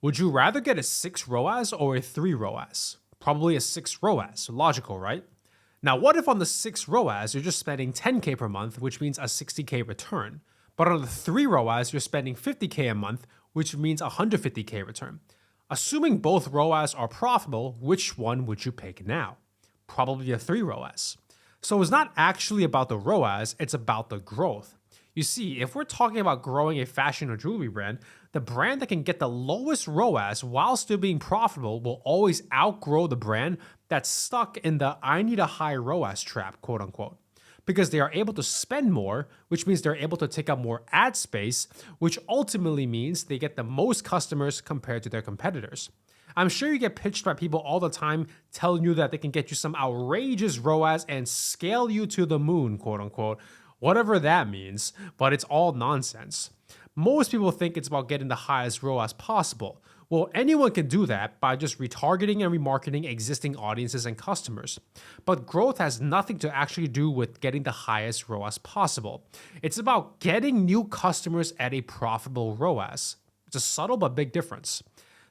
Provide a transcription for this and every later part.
Would you rather get a 6 ROAS or a 3 ROAS? Probably a 6 ROAS. Logical, right? Now, what if on the 6 ROAS you're just spending 10K per month, which means a 60K return? But on the 3 ROAS, you're spending 50K a month, which means a 150K return. Assuming both ROAS are profitable, which one would you pick now? Probably a 3 ROAS. So it's not actually about the ROAS, it's about the growth. You see, if we're talking about growing a fashion or jewelry brand, the brand that can get the lowest ROAS while still being profitable will always outgrow the brand that's stuck in the I need a high ROAS trap, quote unquote. Because they are able to spend more, which means they're able to take up more ad space, which ultimately means they get the most customers compared to their competitors. I'm sure you get pitched by people all the time telling you that they can get you some outrageous ROAS and scale you to the moon, quote unquote, whatever that means, but it's all nonsense. Most people think it's about getting the highest ROAS possible. Well, anyone can do that by just retargeting and remarketing existing audiences and customers. But growth has nothing to actually do with getting the highest ROAS possible. It's about getting new customers at a profitable ROAS. It's a subtle but big difference.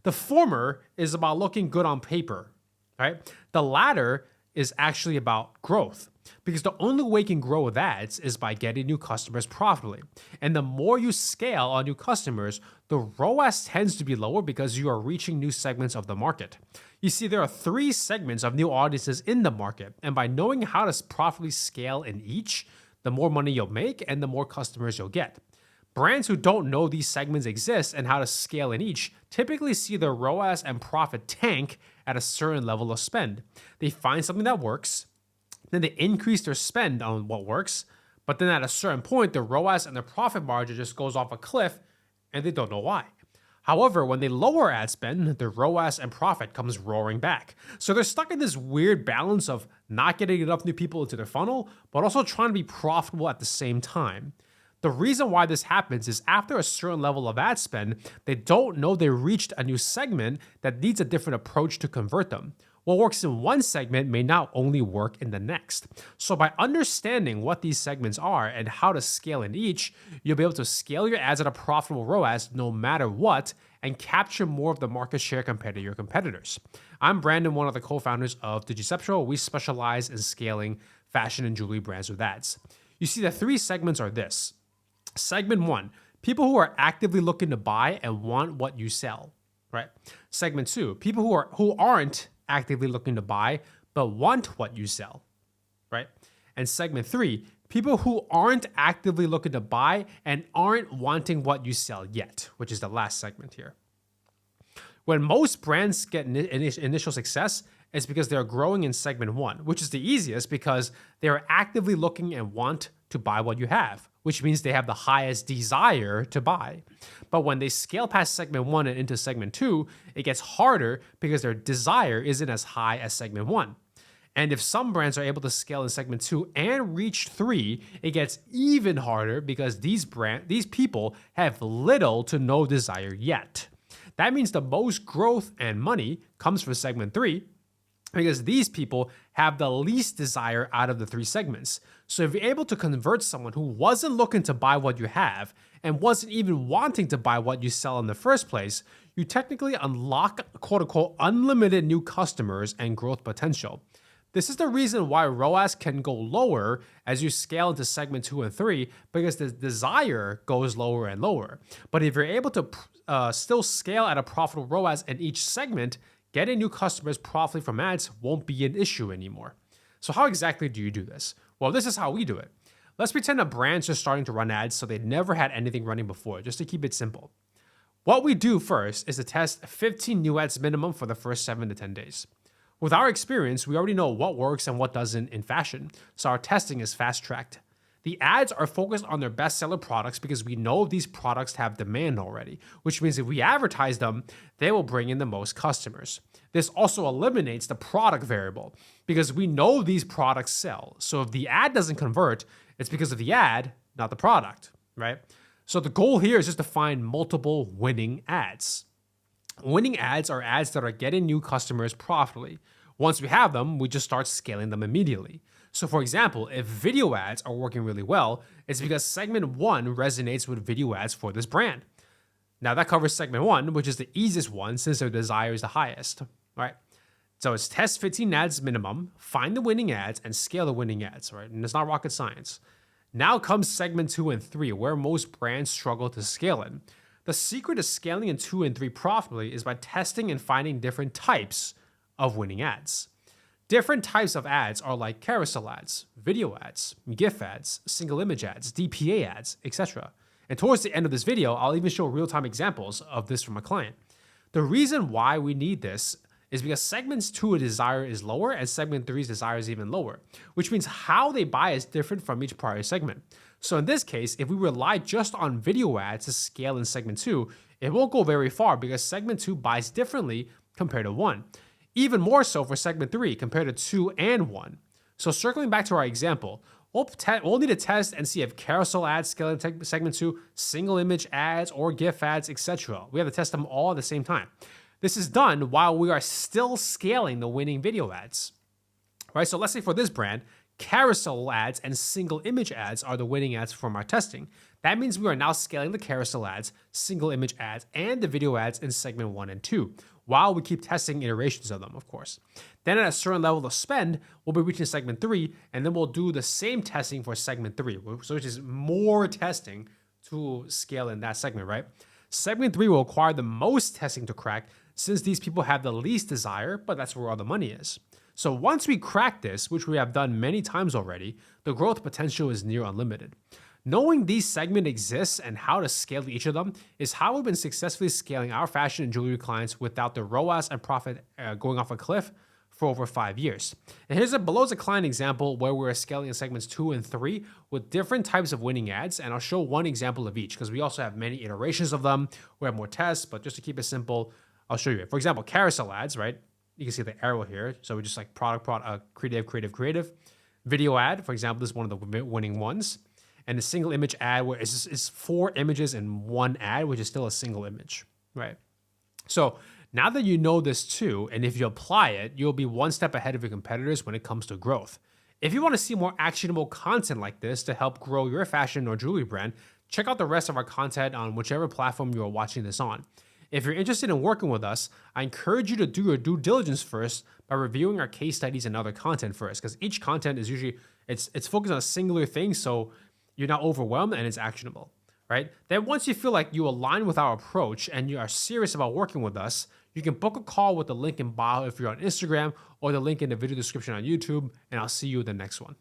The former is about looking good on paper, right? The latter is actually about growth. Because the only way you can grow with ads is by getting new customers profitably. And the more you scale on new customers, the ROAS tends to be lower because you are reaching new segments of the market. You see, there are 3 segments of new audiences in the market, and by knowing how to profitably scale in each, the more money you'll make and the more customers you'll get. Brands who don't know these segments exist and how to scale in each typically see their ROAS and profit tank at a certain level of spend. They find something that works, then they increase their spend on what works, but then at a certain point, the ROAS and the profit margin just goes off a cliff and they don't know why. However, when they lower ad spend, the ROAS and profit comes roaring back. So they're stuck in this weird balance of not getting enough new people into their funnel, but also trying to be profitable at the same time. The reason why this happens is after a certain level of ad spend, they don't know they reached a new segment that needs a different approach to convert them. What works in one segment may not only work in the next. So by understanding what these segments are and how to scale in each, you'll be able to scale your ads at a profitable ROAS no matter what and capture more of the market share compared to your competitors. I'm Brandon, one of the co-founders of Digiceptual. We specialize in scaling fashion and jewelry brands with ads. You see, the 3 segments are this. Segment 1, people who are actively looking to buy and want what you sell, right? Segment 2, people who aren't actively looking to buy but want what you sell, right? And segment 3, people who aren't actively looking to buy and aren't wanting what you sell yet, which is the last segment here. When most brands get initial success, it's because they're growing in segment 1, which is the easiest because they are actively looking and want to buy what you have, which means they have the highest desire to buy. But when they scale past segment 1 and into segment 2, it gets harder because their desire isn't as high as segment 1. And if some brands are able to scale in segment 2 and reach 3, it gets even harder because these people have little to no desire yet. That means the most growth and money comes from segment 3, because these people have the least desire out of the 3 segments. So if you're able to convert someone who wasn't looking to buy what you have and wasn't even wanting to buy what you sell in the first place, you technically unlock quote unquote unlimited new customers and growth potential. This is the reason why ROAS can go lower as you scale into segment 2 and 3, because the desire goes lower and lower. But if you're able to still scale at a profitable ROAS in each segment, getting new customers profitably from ads won't be an issue anymore. So how exactly do you do this? Well, this is how we do it. Let's pretend a brand's just starting to run ads so they never had anything running before, just to keep it simple. What we do first is to test 15 new ads minimum for the first 7 to 10 days. With our experience, we already know what works and what doesn't in fashion, so our testing is fast-tracked. The ads are focused on their bestseller products because we know these products have demand already, which means if we advertise them, they will bring in the most customers. This also eliminates the product variable because we know these products sell. So if the ad doesn't convert, it's because of the ad, not the product, right? So the goal here is just to find multiple winning ads. Winning ads are ads that are getting new customers profitably. Once we have them, we just start scaling them immediately. So for example, if video ads are working really well, it's because segment 1 resonates with video ads for this brand. Now that covers segment 1, which is the easiest one since their desire is the highest, right? So it's test 15 ads minimum, find the winning ads, and scale the winning ads, right? And it's not rocket science. Now comes segment 2 and 3, where most brands struggle to scale it. The secret to scaling in 2 and 3 profitably is by testing and finding different types of winning ads. Different types of ads are like carousel ads, video ads, GIF ads, single image ads, DPA ads, etc. And towards the end of this video, I'll even show real-time examples of this from a client. The reason why we need this is because segments 2 desire is lower and segment 3's desire is even lower, which means how they buy is different from each prior segment. So in this case, if we rely just on video ads to scale in segment 2, it won't go very far because segment 2 buys differently compared to 1. Even more so for segment 3 compared to 2 and 1. So circling back to our example, we'll need to test and see if carousel ads scale in segment 2, single image ads, or GIF ads, etc. We have to test them all at the same time. This is done while we are still scaling the winning video ads, right? So let's say for this brand, carousel ads and single image ads are the winning ads from our testing. That means we are now scaling the carousel ads, single image ads, and the video ads in segment 1 and 2, while we keep testing iterations of them, of course. Then at a certain level of spend, we'll be reaching segment 3, and then we'll do the same testing for segment 3, so which is more testing to scale in that segment, right? Segment 3 will require the most testing to crack since these people have the least desire, but that's where all the money is. So once we crack this, which we have done many times already, the growth potential is near unlimited. Knowing these segments exist and how to scale each of them is how we've been successfully scaling our fashion and jewelry clients without the ROAS and profit going off a cliff for over 5 years. And here's a below the client example where we're scaling in segments 2 and 3 with different types of winning ads, and I'll show one example of each because we also have many iterations of them. We have more tests, but just to keep it simple, I'll show you. For example, carousel ads, right? You can see the arrow here. So we just like product, creative. Video ad, for example, this is one of the winning ones. And a single image ad where it's 4 images in one ad, which is still a single image, right? So now that you know this too, and if you apply it, you'll be one step ahead of your competitors when it comes to growth. If you want to see more actionable content like this to help grow your fashion or jewelry brand, check out the rest of our content on whichever platform you are watching this on. If you're interested in working with us, I encourage you to do your due diligence first by reviewing our case studies and other content first, because each content is usually, it's focused on a singular thing, so you're not overwhelmed and it's actionable, right? Then once you feel like you align with our approach and you are serious about working with us, you can book a call with the link in bio if you're on Instagram or the link in the video description on YouTube, and I'll see you in the next one.